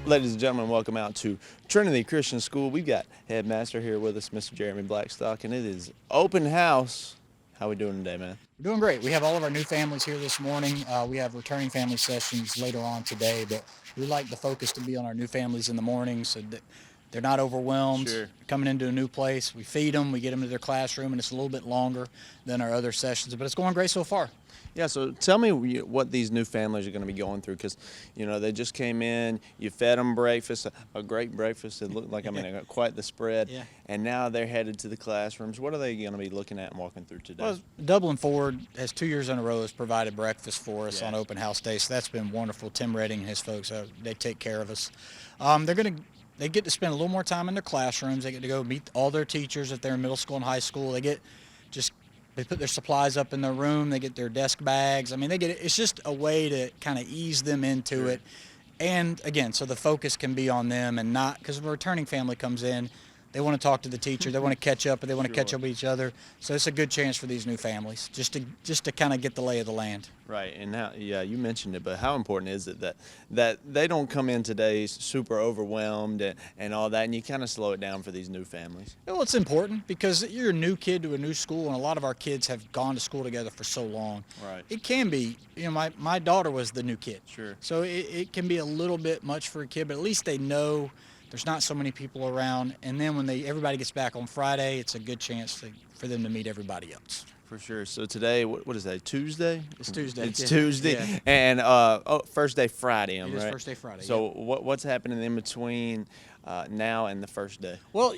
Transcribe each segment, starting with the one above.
Ladies and gentlemen, welcome out to Trinity Christian School. We've got headmaster here with us, Mr. Jeremy Blackstock, and it is open house. How we doing today, man? We're doing great. We have all of our new families here this morning. We have returning family sessions later on today, but we like the focus to be on our new families in the morning so that they're not overwhelmed. Sure. Coming into a new place, we feed them, we get them to their classroom, and it's a little bit longer than our other sessions, but it's going great so far. Yeah, so tell me what these new families are going to be going through, because, they just came in, you fed them breakfast, a great breakfast. It looked like, quite the spread. Yeah. And now they're headed to the classrooms. What are they going to be looking at and walking through today? Well, Dublin Ford has 2 years in a row has provided breakfast for us on open house day, so that's been wonderful. Tim Redding and his folks, they take care of us. They get to spend a little more time in their classrooms. They get to go meet all their teachers if they're in middle school and high school. They put their supplies up in their room. They get their desk bags. It's just a way to kind of ease them into it. And again, so the focus can be on them and not, because if a returning family comes in, they want to talk to the teacher, they want to catch up, and they want to catch up with each other. So it's a good chance for these new families just to kind of get the lay of the land. Right, and now, you mentioned it, but how important is it that they don't come in today super overwhelmed and all that, and you kind of slow it down for these new families? Well, it's important because you're a new kid to a new school, and a lot of our kids have gone to school together for so long. Right. It can be, my daughter was the new kid. Sure. So it can be a little bit much for a kid, but at least they know there's not so many people around. And then when everybody gets back on Friday, it's a good chance for them to meet everybody else. For sure. So today, what is that, Tuesday? It's Tuesday. It's Yeah. Tuesday. Yeah. And first day Friday, It right? is first day Friday. So what's happening in between now and the first day? Well,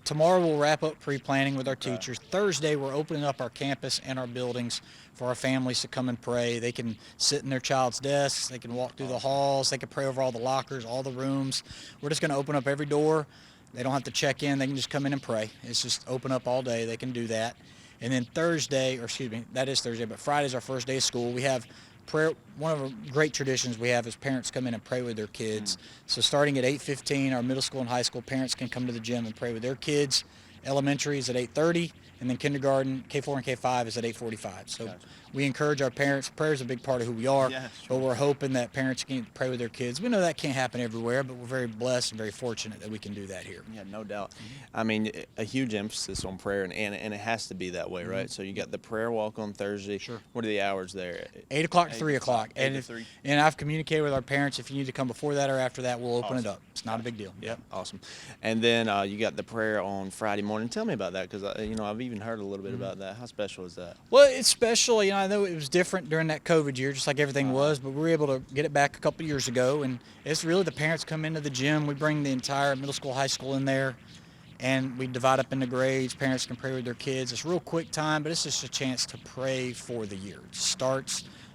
tomorrow we'll wrap up pre-planning with our teachers. Thursday we're opening up our campus and our buildings for our families to come and pray. They can sit in their child's desks. They can walk through the halls. They can pray over all the lockers, all the rooms. We're just going to open up every door. They don't have to check in. They can just come in and pray. It's just open up all day. They can do that. And then that is Thursday, but Friday's our first day of school. We have prayer. One of the great traditions we have is parents come in and pray with their kids. So starting at 8:15, our middle school and high school parents can come to the gym and pray with their kids. Elementary is at 8:30, and then kindergarten, K4 and K5 is at 8:45. So we encourage our parents. Prayer is a big part of who we are, but we're hoping that parents can pray with their kids. We know that can't happen everywhere, but we're very blessed and very fortunate that we can do that here. Yeah, no doubt. A huge emphasis on prayer, and it has to be that way, right? So you got the prayer walk on Thursday. Sure. What are the hours there? 8 o'clock to 3 o'clock. 8 to 3. And I've communicated with our parents. If you need to come before that or after that, we'll open it up. It's not a big deal. Yep. Awesome. And then you got the prayer on Friday morning. Tell me about that, because I've even heard a little bit about that. How special is that? Well, it's special. I know it was different during that COVID year, just like everything was, but we were able to get it back a couple of years ago. And it's really the parents come into the gym. We bring the entire middle school, high school in there, and we divide up into grades. Parents can pray with their kids. It's a real quick time, but it's just a chance to pray for the year.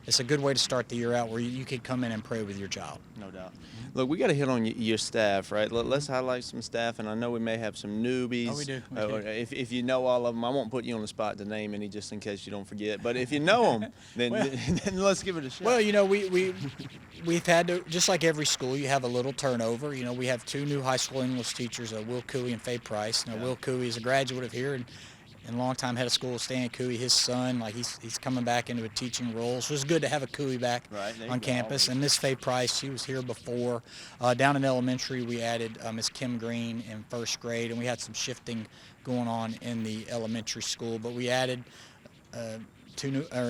It's a good way to start the year out where you can come in and pray with your child. No doubt. Look, we got to hit on your staff, right? Let's highlight some staff, and I know we may have some newbies. Oh, we do. If you know all of them, I won't put you on the spot to name any just in case you don't forget. But if you know them, then let's give it a shot. Well, we've had to, just like every school, you have a little turnover. We have 2 new high school English teachers, Will Cooey and Faye Price. Will Cooey is a graduate of here and longtime head of school, Stan Cooey, his son, he's coming back into a teaching role. So it's good to have a Cooey back on campus. And Miss Faye Price, she was here before. Down in elementary, we added Miss Kim Green in first grade, and we had some shifting going on in the elementary school. But we added an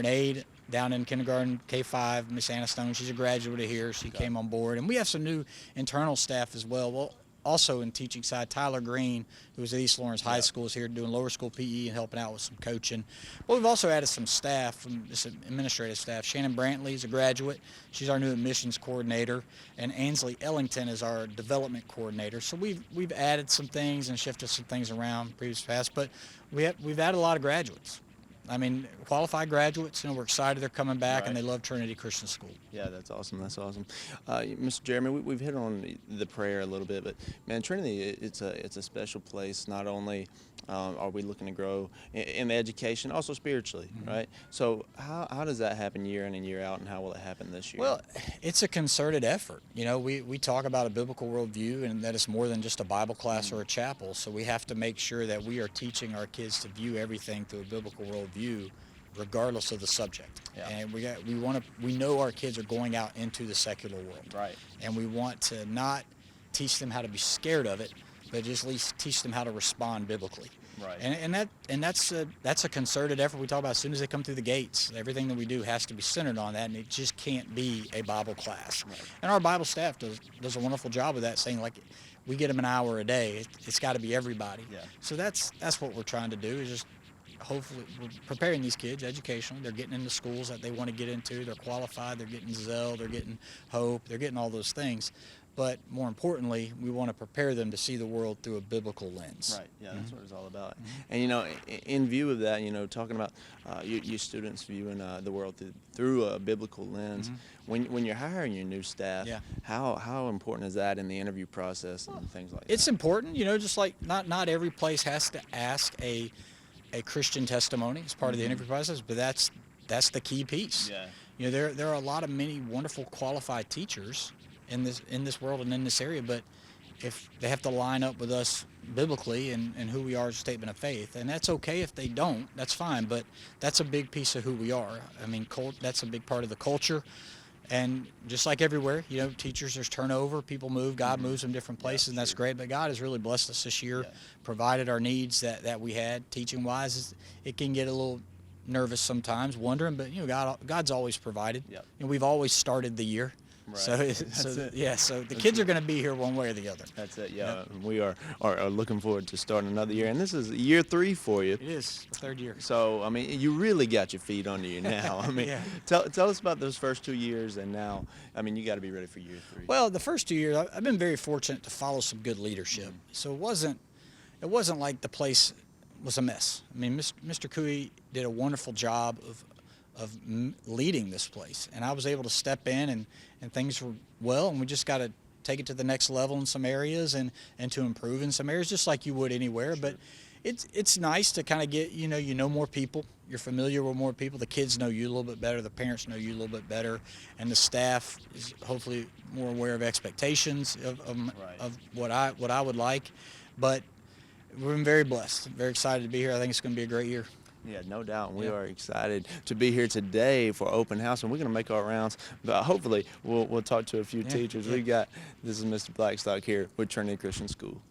aide down in kindergarten, K5, Miss Anna Stone. She's a graduate of here. She came on board. And we have some new internal staff as well. Also in teaching side, Tyler Green, who was at East Lawrence High School, is here doing lower school PE and helping out with some coaching. But we've also added some staff, from this administrative staff. Shannon Brantley is a graduate. She's our new admissions coordinator. And Ansley Ellington is our development coordinator. So we've added some things and shifted some things around previous past. But we've added a lot of graduates. Qualified graduates, we're excited they're coming back, and they love Trinity Christian School. Yeah, that's awesome. That's awesome. Mr. Jeremy, we've hit on the prayer a little bit, but man, Trinity, it's a special place. Not only are we looking to grow in the education, also spiritually, right? So how does that happen year in and year out, and how will it happen this year? Well, it's a concerted effort. We talk about a biblical worldview, and that it's more than just a Bible class or a chapel. So we have to make sure that we are teaching our kids to view everything through a biblical worldview regardless of the subject. Yeah. And we know our kids are going out into the secular world. Right. And we want to not teach them how to be scared of it, but just at least teach them how to respond biblically. Right. And that's a concerted effort. We talk about as soon as they come through the gates, everything that we do has to be centered on that, and it just can't be a Bible class. Right. And our Bible staff does a wonderful job of that, saying like, we get them an hour a day. It's got to be everybody. Yeah. So that's what we're trying to do, is just hopefully we're preparing these kids educationally. They're getting into schools that they want to get into. They're qualified. They're getting Zell. They're getting Hope. They're getting all those things. But more importantly, we want to prepare them to see the world through a biblical lens. Right. Yeah, that's what it's all about. And in view of that, talking about your students viewing the world through a biblical lens, when you're hiring your new staff, Yeah. how important is that in the interview process and things like that? It's important, just like not every place has to ask a Christian testimony as part of the interview process, but that's the key piece. Yeah. There are a lot of many wonderful qualified teachers in this world and in this area, but if they have to line up with us biblically and who we are as a statement of faith, and that's okay if they don't, that's fine, but that's a big piece of who we are. I mean, that's a big part of the culture. And just like everywhere, teachers, there's turnover, people move, God moves them different places, and that's great. But God has really blessed us this year, provided our needs that we had teaching-wise. It can get a little nervous sometimes, wondering, but God's always provided. Yep. We've always started the year. Right. So the kids are going to be here one way or the other. That's it. Yeah. Yep. We are looking forward to starting another year, and this is year 3 for you. It is the 3rd year. So I mean, you really got your feet under you now. I mean, tell us about those first 2 years, and now, I mean, you got to be ready for year 3. Well, the first 2 years, I've been very fortunate to follow some good leadership. So it wasn't like the place was a mess. I mean, Mr. Cooey did a wonderful job of leading this place, and I was able to step in and things were well, and we just got to take it to the next level in some areas and to improve in some areas, just like you would anywhere. Sure. But it's nice to kind of get more people. You're familiar with more people. The kids know you a little bit better. The parents know you a little bit better, and the staff is hopefully more aware of expectations of what I would like. But we've been very blessed, very excited to be here. I think it's going to be a great year. Yeah, no doubt. We are excited to be here today for open house, and we're going to make our rounds. But hopefully, we'll talk to a few teachers. This is Mr. Blackstock here with Trinity Christian School.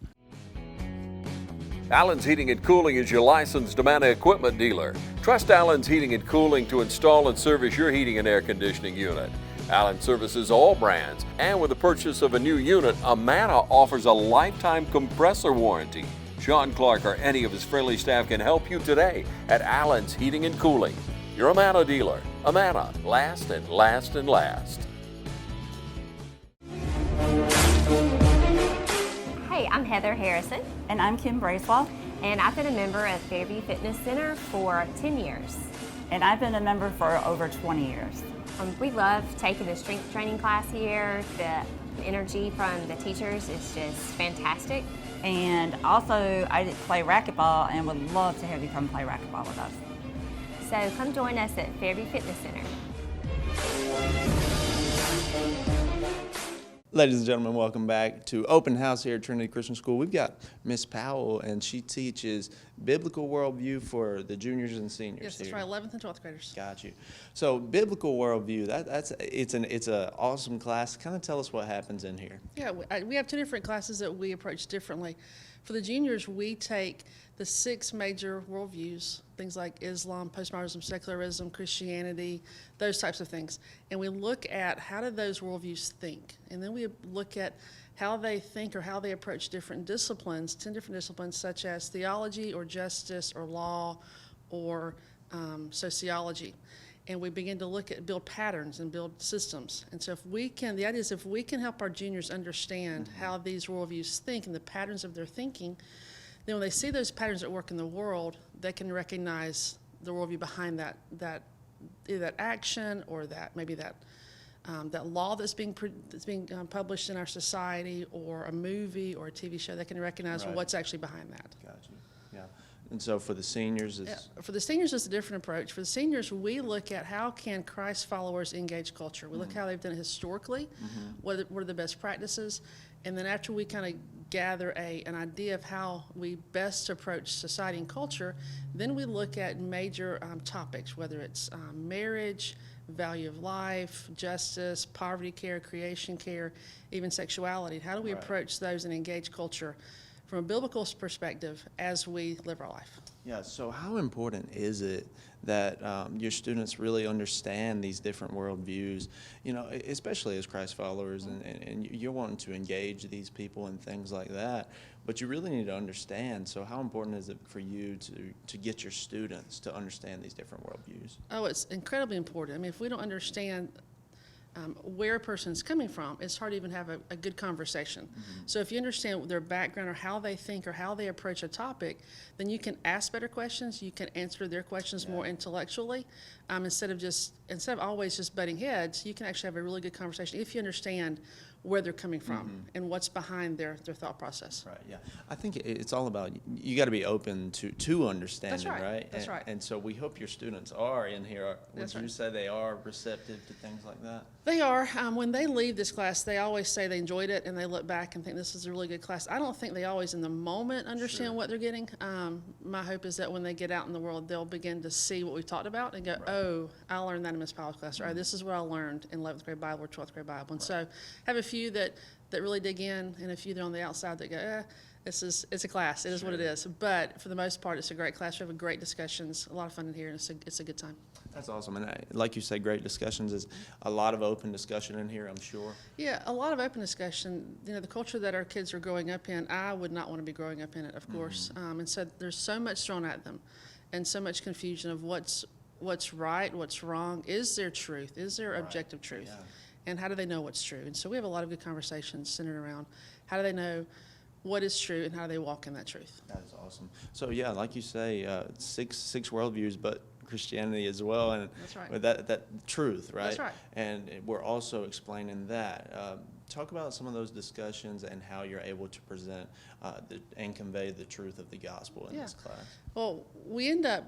Allen's Heating and Cooling is your licensed Amana equipment dealer. Trust Allen's Heating and Cooling to install and service your heating and air conditioning unit. Allen services all brands, and with the purchase of a new unit, Amana offers a lifetime compressor warranty. Sean Clark or any of his friendly staff can help you today at Allen's Heating and Cooling. Your Amana dealer. Amana, last and last and last. Hey, I'm Heather Harrison. And I'm Kim Bracewell. And I've been a member of Fairview Fitness Center for 10 years. And I've been a member for over 20 years. We love taking the strength training class here. The energy from the teachers is just fantastic. And also, I play racquetball and would love to have you come play racquetball with us. So come join us at Fairview Fitness Center. Ladies and gentlemen, welcome back to Open House here at Trinity Christian School. We've got Miss Powell, and she teaches Biblical Worldview for the juniors and seniors. Yes, that's here. right, 11th and 12th graders. Got you. So Biblical Worldview, it's an awesome class. Kind of tell us what happens in here. Yeah, we have 2 different classes that we approach differently. For the juniors, we take the 6 major worldviews, things like Islam, postmodernism, secularism, Christianity, those types of things. And we look at how do those worldviews think. And then we look at how they think or how they approach different disciplines, 10 different disciplines such as theology or justice or law or sociology. And we begin to build patterns and build systems. And so the idea is if we can help our juniors understand how these worldviews think and the patterns of their thinking, then when they see those patterns at work in the world, they can recognize the worldview behind that either that action or that law that's being published in our society, or a movie or a TV show. They can recognize what's actually behind that. Gotcha. Yeah. And so for the seniors, for the seniors, it's a different approach. For the seniors, we look at how can Christ followers engage culture. We look how they've done it historically, what are the best practices, and then after we kind of gather an idea of how we best approach society and culture, then we look at major topics, whether it's marriage, value of life, justice, poverty care, creation care, even sexuality. How do we approach those and engage culture from a biblical perspective as we live our life? Yeah, so how important is it that your students really understand these different worldviews, especially as Christ followers, and you're wanting to engage these people and things like that, but you really need to understand. So how important is it for you to get your students to understand these different worldviews? Oh, it's incredibly important. I mean, if we don't understand where a person's coming from, it's hard to even have a good conversation. So if you understand their background or how they think or how they approach a topic, then you can ask better questions, you can answer their questions more intellectually, instead of always just butting heads. You can actually have a really good conversation if you understand where they're coming from and what's behind their thought process. Right, yeah. I think it's all about, you got to be open to understanding, That's right. right? That's right. And so we hope your students are in here. That's Would you right. say they are receptive to things like that? They are. When they leave this class, they always say they enjoyed it, and they look back and think this is a really good class. I don't think they always in the moment understand what they're getting. My hope is that when they get out in the world, they'll begin to see what we've talked about and go, oh, I learned that in Miss Powell's class, or this is what I learned in 11th grade Bible or 12th grade Bible. And so have a few that really dig in, and a few that are on the outside that go, it's a class. It is what it is. But for the most part, it's a great class. We have great discussions, a lot of fun in here, and it's a good time. That's awesome. And like you say, great discussions. Is a lot of open discussion in here, I'm sure. Yeah, a lot of open discussion. The culture that our kids are growing up in, I would not want to be growing up in it, of course. And so there's so much thrown at them and so much confusion of what's right, what's wrong. Is there truth? Is there objective truth? Yeah. And how do they know what's true? And so we have a lot of good conversations centered around how do they know what is true and how do they walk in that truth. That is awesome. So yeah, like you say, six worldviews, but Christianity as well, and That's right. with that truth, right? That's right. And we're also explaining that. Talk about some of those discussions and how you're able to present and convey the truth of the gospel in this class. Well, we end up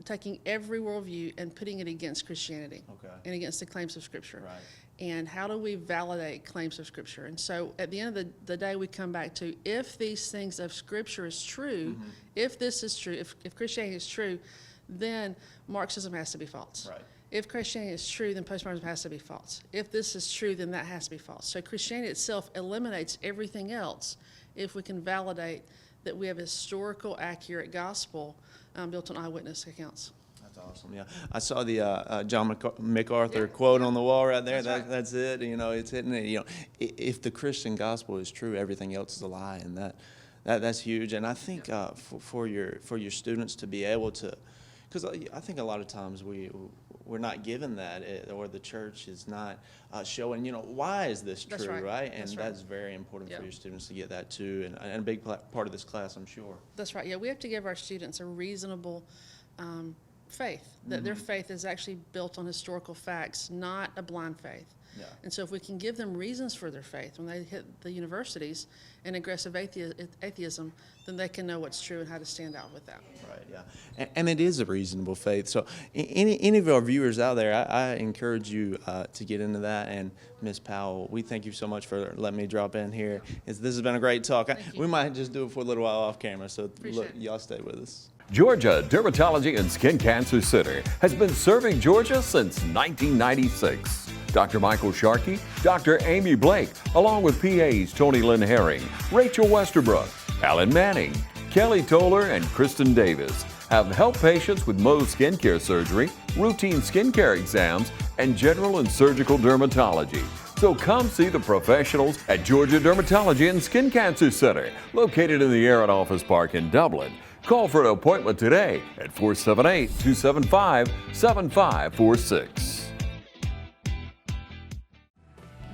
taking every worldview and putting it against Christianity and against the claims of Scripture. Right. And how do we validate claims of Scripture? And so at the end of the day, we come back to, if these things of Scripture is true, if this is true, if Christianity is true, then Marxism has to be false. Right. If Christianity is true, then postmodernism has to be false. If this is true, then that has to be false. So Christianity itself eliminates everything else if we can validate that we have a historical, accurate gospel built on eyewitness accounts. That's awesome. Yeah, I saw the John MacArthur quote on the wall right there. That's right. That's it. It's hitting it. If the Christian gospel is true, everything else is a lie, and that's huge. And I think for your students to be able to, because I think a lot of times we're not given that, or the church is not showing, why is this true, That's right. right? And That's right. that's very important Yeah. for your students to get that too, and a big part of this class, I'm sure. That's right. Yeah, we have to give our students a reasonable faith, that their faith is actually built on historical facts, not a blind faith. Yeah. And so if we can give them reasons for their faith when they hit the universities and aggressive atheism, then they can know what's true and how to stand out with that. Right, yeah. And it is a reasonable faith. So any of our viewers out there, I encourage you to get into that. And Ms. Powell, we thank you so much for letting me drop in here. This has been a great talk. We might just do it for a little while off camera, so y'all stay with us. Georgia Dermatology and Skin Cancer Center has been serving Georgia since 1996. Dr. Michael Sharkey, Dr. Amy Blake, along with PAs Tony Lynn Herring, Rachel Westerbrook, Alan Manning, Kelly Toller, and Kristen Davis have helped patients with Mohs skincare surgery, routine skincare exams, and general and surgical dermatology. So come see the professionals at Georgia Dermatology and Skin Cancer Center, located in the Aaron Office Park in Dublin. Call for an appointment today at 478-275-7546.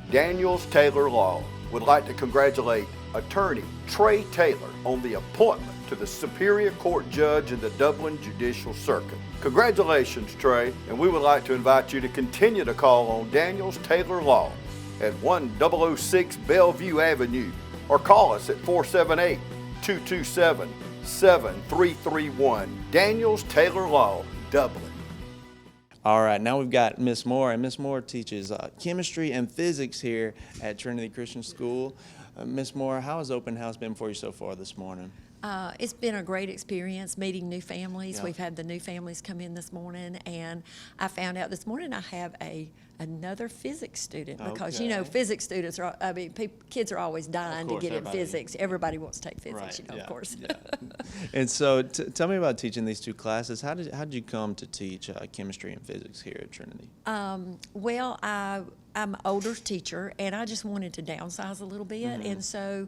Daniels Taylor Law would like to congratulate attorney Trey Taylor on the appointment to the Superior Court Judge in the Dublin Judicial Circuit. Congratulations, Trey, and we would like to invite you to continue to call on Daniels Taylor Law at 1006 Bellevue Avenue, or call us at 478-227-7331. Daniels Taylor Law, Dublin. All right, now we've got Miss Moore, and Miss Moore teaches chemistry and physics here at Trinity Christian School. Ms. Moore, how has open house been for you so far this morning? It's been a great experience meeting new families. Yeah. We've had the new families come in this morning, and I found out this morning I have another physics student because you know Okay. physics students are. I mean, kids are always dying to course, get in everybody- physics. Everybody wants to take physics, Right, you know, yeah, of course. yeah. And so, tell me about teaching these two classes. How did you come to teach chemistry and physics here at Trinity? Well, I'm an older teacher, and I just wanted to downsize a little bit, and so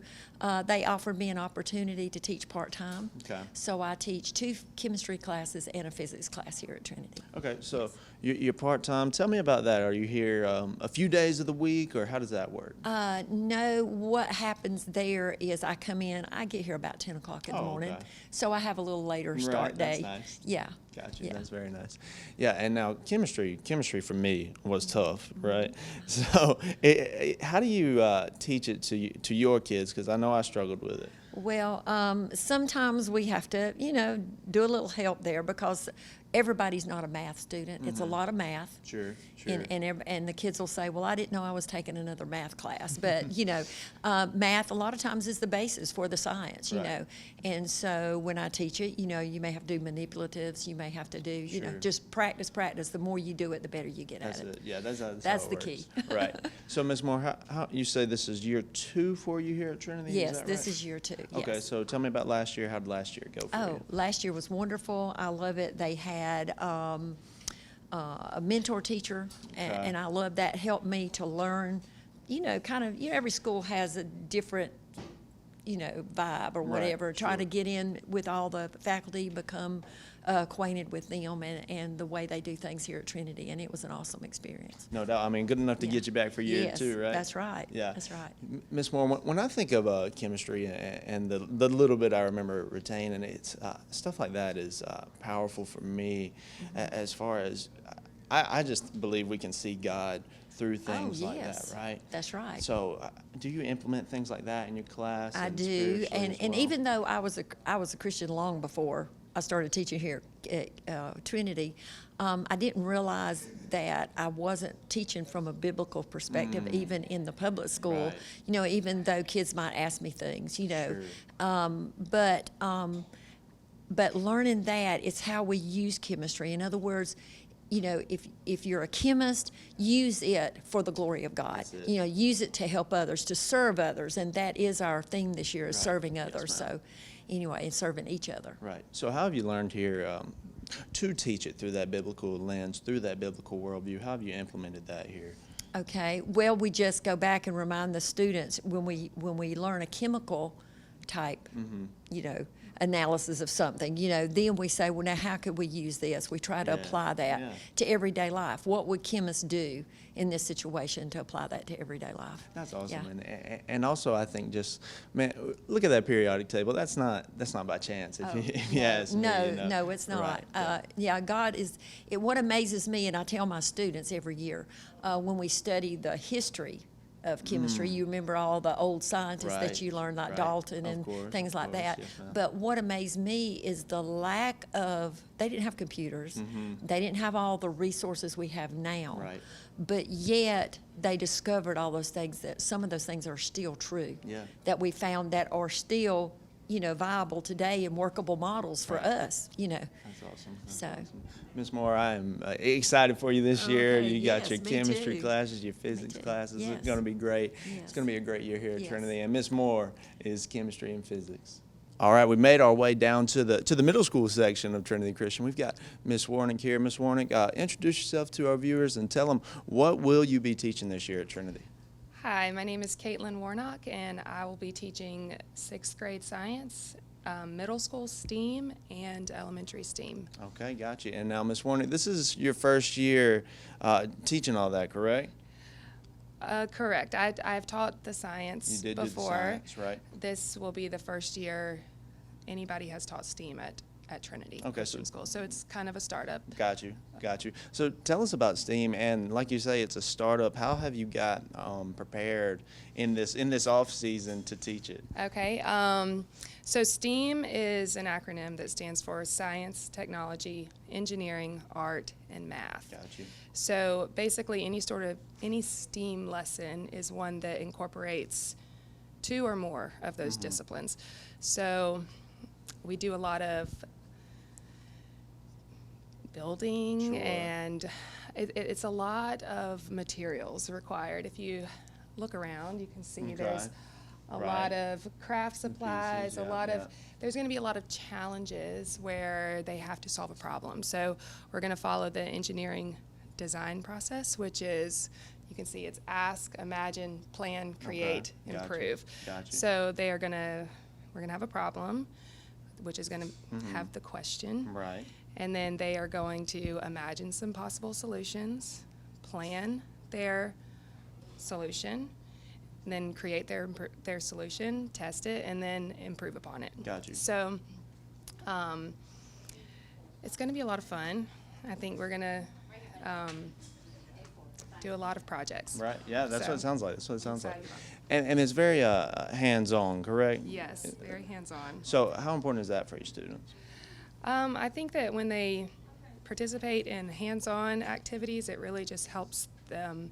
they offered me an opportunity to teach part-time. Okay. So I teach 2 chemistry classes and a physics class here at Trinity. Okay, so you're part-time. Tell me about that. Are you here a few days of the week, or how does that work? No, what happens there is I come in, I get here about 10 o'clock in the Oh, morning, okay. so I have a little later Right, start that's day. nice. Yeah. Gotcha. Yeah. That's very nice. Yeah, and now chemistry for me was tough, Mm-hmm. right? So, how do you teach it to your kids? Because I know I struggled with it. Well, sometimes we have to, you know, do a little help there because everybody's not a math student. It's a lot of math. Sure, sure. And the kids will say, well, I didn't know I was taking another math class. But, you know, math a lot of times is the basis for the science, you Right. know. And so when I teach it, you know, you may have to do manipulatives. You may have to do, you know, Sure. just practice. The more you do it, the better you get That's at it. it. Yeah, that's how That's it the works. key. Right. So, Ms. Moore, how you say this is year 2 for you here at Trinity? Yes, that this right? is year 2. Okay, yes. so tell me about last year. How did last year go for Oh, you? last year was wonderful. I love it. They had a mentor teacher, Okay. and I love that. Helped me to learn, you know, kind of, you know, every school has a different, you know, vibe or Right, whatever. Try to sure. get in with all the faculty, become acquainted with them and the way they do things here at Trinity, and it was an awesome experience. No doubt. I mean, good enough to Yeah. get you back for year Yes, 2, right? that's right. Yeah. That's right. Ms. Moore, when I think of chemistry and the little bit I remember retaining, it's stuff like that is powerful for me. As far as I just believe we can see God through things like yes. that, right? That's right. So, do you implement things like that in your class? I and do, spiritually and as and well? even though I was a Christian long before I started teaching here at Trinity, I didn't realize that I wasn't teaching from a biblical perspective, even in the public school. Right. You know, even though kids might ask me things, you know, Sure. but learning that it's how we use chemistry. In other words, you know, if you're a chemist, use it for the glory of God. That's it. You know, use it to help others, to serve others, and that is our theme this year: is Right. serving Yes, others. ma'am. So, anyway, and serving each other. Right. So, how have you learned here to teach it through that biblical lens, through that biblical worldview? How have you implemented that here? Okay. Well, we just go back and remind the students when we learn a chemical type, you know, analysis of something, you know, then we say, well, now how could we use this? We try to Yeah, apply that yeah. to everyday life. What would chemists do in this situation to apply that to everyday life? That's awesome, Yeah. and also I think just man, look at that periodic table. That's not by chance. If you ask me, No, you know. no, it's not. Right, yeah. Yeah, God is. What amazes me, and I tell my students every year, when we study the history of chemistry, you remember all the old scientists Right, that you learned, like right. Dalton Of and course, things of like course, that. yes, ma'am. But what amazed me is the lack of. They didn't have computers. They didn't have all the resources we have now. Right. But yet they discovered all those things, that some of those things are still true. Yeah. That we found that are still, you know, viable today and workable models for Right. us, you know. That's awesome. That's So- awesome. Ms. Moore, I am excited for you this year. Okay, You got yes, your me chemistry too. classes, your physics too. classes. Yes. It's going to be great. Yes. It's going to be a great year here at Yes. Trinity. And Ms. Moore is chemistry and physics. All right, we made our way down to the middle school section of Trinity Christian. We've got Ms. Warnick here. Ms. Warnick, introduce yourself to our viewers and tell them, what will you be teaching this year at Trinity? Hi, my name is Caitlin Warnock, and I will be teaching 6th grade science, middle school STEAM, and elementary STEAM. Okay, got you. And now, Ms. Warnick, this is your first year teaching all that, correct? Correct. I've taught the science You did do the before. science, right? This will be the first year anybody has taught STEAM at Trinity Okay, Christian School, so it's kind of a startup. Got you, got you. So tell us about STEAM, and like you say, it's a startup. How have you got prepared in this off season to teach it? Okay, so STEAM is an acronym that stands for Science, Technology, Engineering, Art, and Math. Got you. So basically, any STEAM lesson is one that incorporates two or more of those disciplines. So we do a lot of building, and it's a lot of materials required. If you look around, you can see there's a lot of craft supplies, there's going to be a lot of challenges where they have to solve a problem. So we're going to follow the engineering design process, which is, you can see it's ask, imagine, plan, create, improve. So we're going to have a problem, which is going to have the question. Right. And then they are going to imagine some possible solutions, plan their solution, and then create their solution, test it, and then improve upon it. Got you. So it's going to be a lot of fun. I think we're going to do a lot of projects. Right. Yeah, that's what it sounds like. That's what it sounds like. Excited. And it's very hands-on, correct? Yes, very hands-on. So how important is that for your students? I think that when they participate in hands-on activities, it really just helps them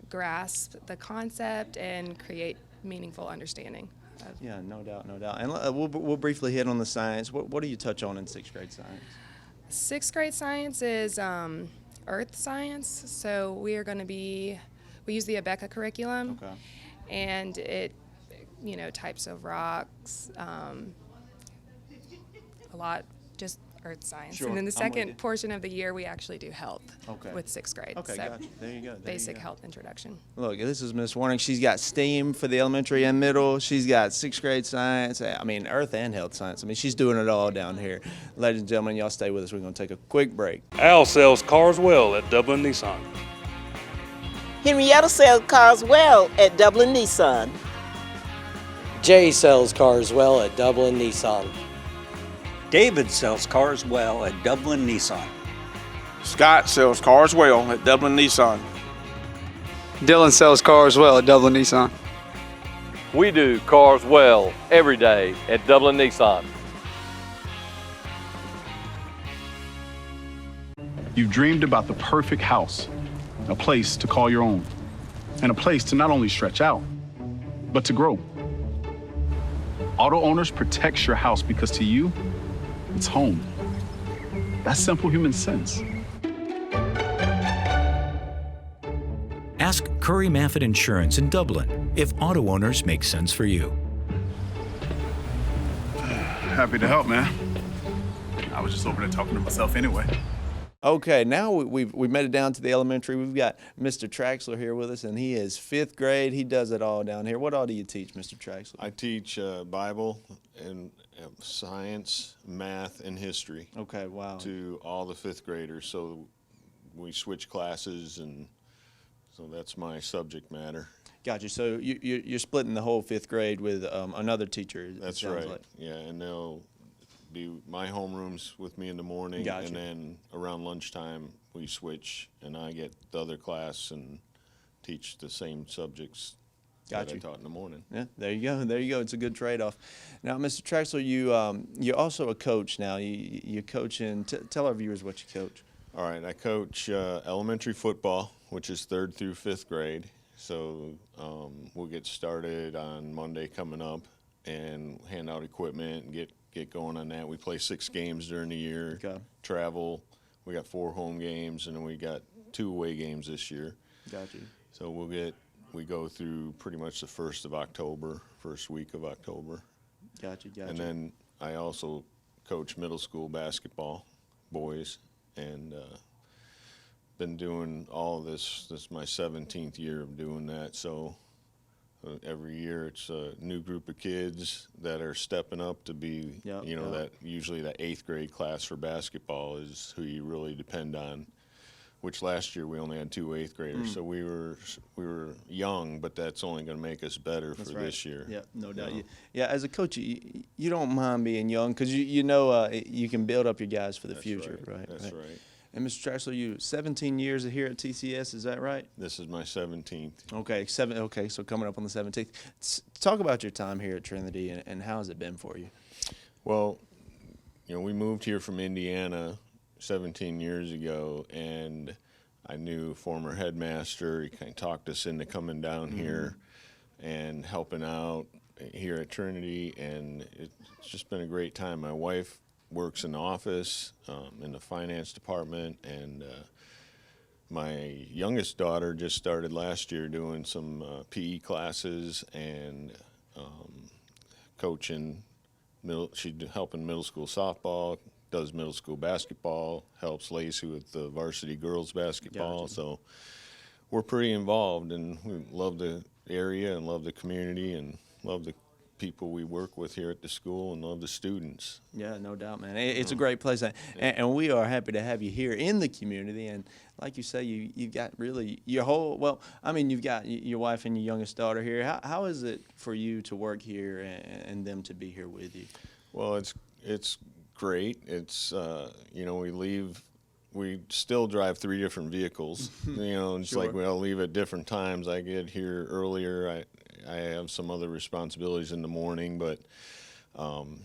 grasp the concept and create meaningful understanding. Yeah, no doubt, no doubt. And we'll briefly hit on the science. What do you touch on in 6th grade science? 6th grade science is earth science. So we use the ABECA curriculum, and it, types of rocks, a lot, just earth science. Sure, And then the I'm with you. second portion of the year, we actually do health with 6th grade. Okay, So gotcha. There you go. basic health introduction. Look, this is Miss Warnick. She's got STEAM for the elementary and middle. She's got 6th grade science. I mean, earth and health science. I mean, she's doing it all down here. Ladies and gentlemen, y'all stay with us. We're going to take a quick break. Al sells cars well at Dublin Nissan. Henrietta sells cars well at Dublin Nissan. Jay sells cars well at Dublin Nissan. David sells cars well at Dublin Nissan. Scott sells cars well at Dublin Nissan. Dylan sells cars well at Dublin Nissan. We do cars well every day at Dublin Nissan. You've dreamed about the perfect house, a place to call your own, and a place to not only stretch out, but to grow. Auto Owners protects your house because to you, it's home. That's simple human sense. Ask Curry Maffett Insurance in Dublin if Auto Owners make sense for you. Happy to help, man. I was just over there talking to myself anyway. Okay, now we've made it down to the elementary. We've got Mr. Traxler here with us, and he is 5th grade. He does it all down here. What all do you teach, Mr. Traxler? I teach Bible and science, math, and history. Okay, wow. To all the 5th graders. So we switch classes, and so that's my subject matter. Gotcha. So you're splitting the whole 5th grade with another teacher. That's right. Like. Yeah, and they'll be my homerooms with me in the morning, gotcha. And then around lunchtime we switch, and I get the other class and teach the same subjects that I taught in the morning. Yeah, there you go. There you go. It's a good trade-off. Now, Mr. Traxler, you're also a coach now. You coach in. Tell our viewers what you coach. All right, I coach elementary football, which is 3rd through 5th grade. So we'll get started on Monday coming up and hand out equipment and get going on that. We play 6 games during the year. Okay. Travel. We got 4 home games, and then we got 2 away games this year. Got you. So we go through pretty much the first week of October. Got you. And then I also coach middle school basketball, boys, and been doing all of this. This is my 17th year of doing that. So every year it's a new group of kids that are stepping up to be, that usually that 8th grade class for basketball is who you really depend on. Which last year we only had 2 8th graders, so we were young, but that's only going to make us better for this year. Yeah, no doubt. Yeah, as a coach, you don't mind being young because you know you can build up your guys for the future, right? That's right. And Mr. Traxler, you 17 years here at TCS, is that right? This is my 17th. Okay, so coming up on the 17th. Talk about your time here at Trinity and how has it been for you? Well, we moved here from Indiana 17 years ago, and I knew former headmaster. He kind of talked us into coming down here, and helping out here at Trinity, and it's just been a great time. My wife works in the office, in the finance department, and my youngest daughter just started last year doing some PE classes and coaching. She's helping middle school softball, does middle school basketball, helps Lacey with the varsity girls basketball. Gotcha. So we're pretty involved, and we love the area and love the community and love the people we work with here at the school and love the students. Yeah, no doubt, man. It's a great place, and we are happy to have you here in the community. And like you say, you've got really your whole, well, I mean, you've got your wife and your youngest daughter here. How is it for you to work here and them to be here with you? Well, it's great. It's, you know, we still drive 3 different vehicles. You know, it's Sure. like we all leave at different times. I get here earlier. I have some other responsibilities in the morning, but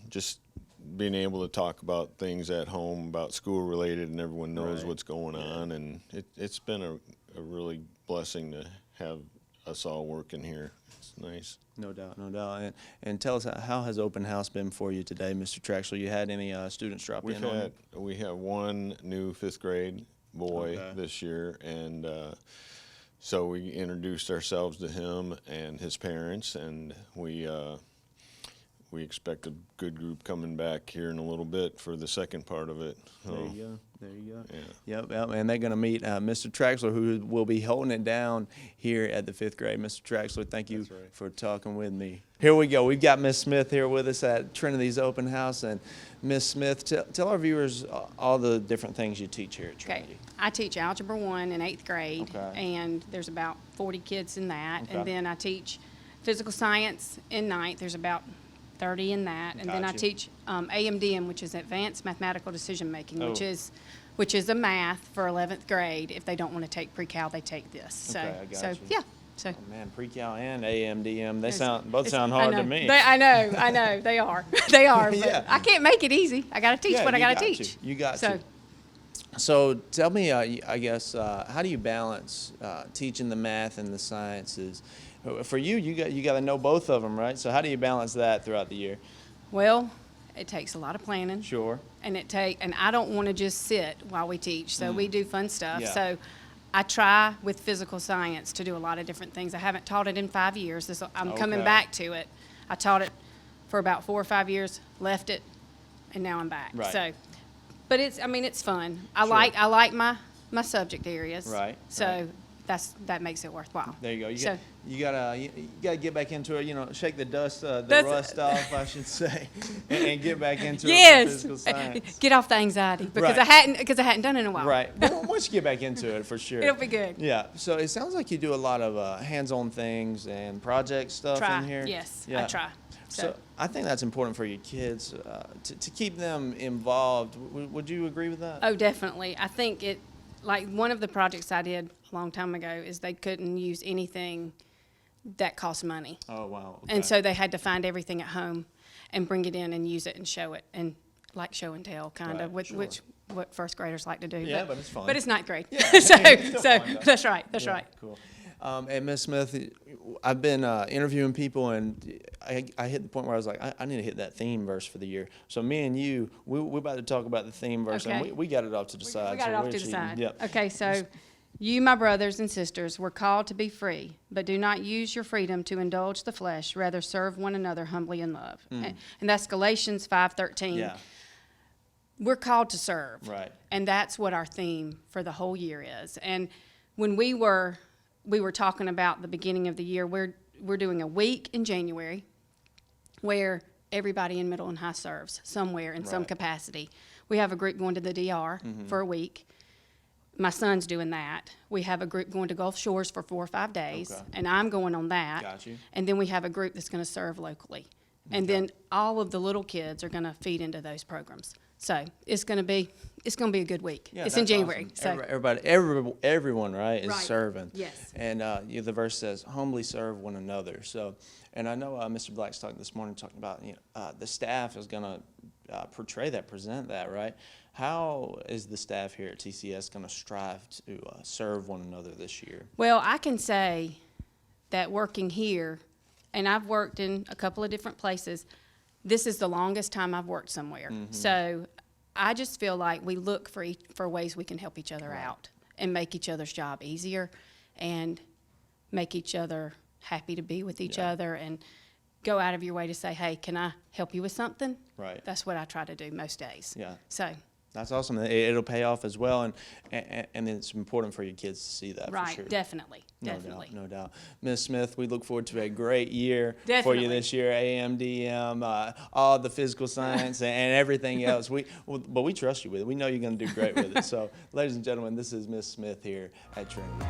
just being able to talk about things at home, about school related, and everyone knows Right. what's going on. And it's been a really blessing to have us all working here. It's nice. No doubt, no doubt. And tell us, how has open house been for you today, Mr. Traxler? You had any students drop in on you? We have one new 5th grade boy Okay. this year, and so we introduced ourselves to him and his parents, and we expect a good group coming back here in a little bit for the second part of it. There you go. There you go. Yeah. Yep, and they're going to meet Mr. Traxler, who will be holding it down here at the 5th grade. Mr. Traxler, thank you for talking with me. Here we go. We've got Miss Smith here with us at Trinity's open house. And Miss Smith, tell our viewers all the different things you teach here at Trinity. Okay. I teach Algebra 1 in 8th grade, and there's about 40 kids in that. Okay. And then I teach Physical Science in 9th. There's about 30 in that. And then I Gotcha. teach AMDM, which is Advanced Mathematical Decision Making, Oh. which is a math for 11th grade. If they don't want to take pre-cal, they take this. So, Okay, I got so you. yeah. So Oh, man, pre-cal and AMDM, they It's- both sound hard to me. I know, they are. They are. But Yeah. I can't make it easy. I got to teach Yeah, what I you got to got teach. to. You got so, to. So tell me, I guess, how do you balance teaching the math and the sciences? For you, you got to know both of them, right? So how do you balance that throughout the year? Well, it takes a lot of planning. Sure. And I don't want to just sit while we teach. So we do fun stuff. Yeah. So I try with physical science to do a lot of different things. I haven't taught it in 5 years. I'm coming Okay. back to it. I taught it for about 4 or 5 years, left it, and now I'm back. Right. So, but it's fun. I Sure. like my subject areas. Right, So right. that makes it worthwhile. There you go. So- You gotta get back into it. You know, shake the dust, the That's- rust off, I should say, and get back into it Yes. with physical science. Get off the anxiety because Right. I hadn't done it in a while. Right. But once you get back into it, for sure. It'll be good. Yeah. So it sounds like you do a lot of hands-on things and project stuff Try. in here. Yes, Yeah. I try. So I think that's important for your kids to keep them involved. Would you agree with that? Oh, definitely. I think like one of the projects I did a long time ago is they couldn't use anything that cost money. Oh, wow. And Okay. so they had to find everything at home and bring it in and use it and show it, and like show and tell kind of, Right, sure. which what first graders like to do. Yeah, but it's fun. But it's ninth grade. Yeah, so it's still fun, though. that's right. That's Yeah, right. Cool. And Ms. Smith, I've been interviewing people, and I hit the point where I was like, I need to hit that theme verse for the year. So me and you, we're about to talk about the theme verse, and Okay. we got it off to the side. We got so it off we're to the cheating. side. Yep. Okay, so you, my brothers and sisters, were called to be free, but do not use your freedom to indulge the flesh. Rather, serve one another humbly in love. And that's Galatians 5:13. Yeah. We're called to serve. Right. And that's what our theme for the whole year is. And when we were talking about the beginning of the year, we're doing a week in January where everybody in middle and high serves somewhere in some Right. capacity. We have a group going to the DR for a week. My son's doing that. We have a group going to Gulf Shores for 4 or 5 days, Okay. and I'm going on that. Got you. And then we have a group that's going to serve locally. And then all of the little kids are going to feed into those programs. So it's going to be a good week. Yeah, it's in that's January. awesome. So Everyone, right, is Right. serving. Yes. And the verse says, "Humbly serve one another." So, and I know Mr. Black's talking this morning, talking about the staff is going to portray that, present that, right? How is the staff here at TCS going to strive to serve one another this year? well, I can say that working here, and I've worked in a couple of different places. This is the longest time I've worked somewhere. So I just feel like we look for ways we can help each other out and make each other's job easier and make each other happy to be with each other and go out of your way to say, hey, can I help you with something? Right. That's what I try to do most days. Yeah. So. That's awesome. It'll pay off as well, and it's important for your kids to see that. Right, for sure. definitely. No doubt. Ms. Smith, we look forward to a great year for Definitely. you this year. AMDM, all the physical science and everything else. But we trust you with it. We know you're going to do great with it. So, ladies and gentlemen, this is Ms. Smith here at Trinity.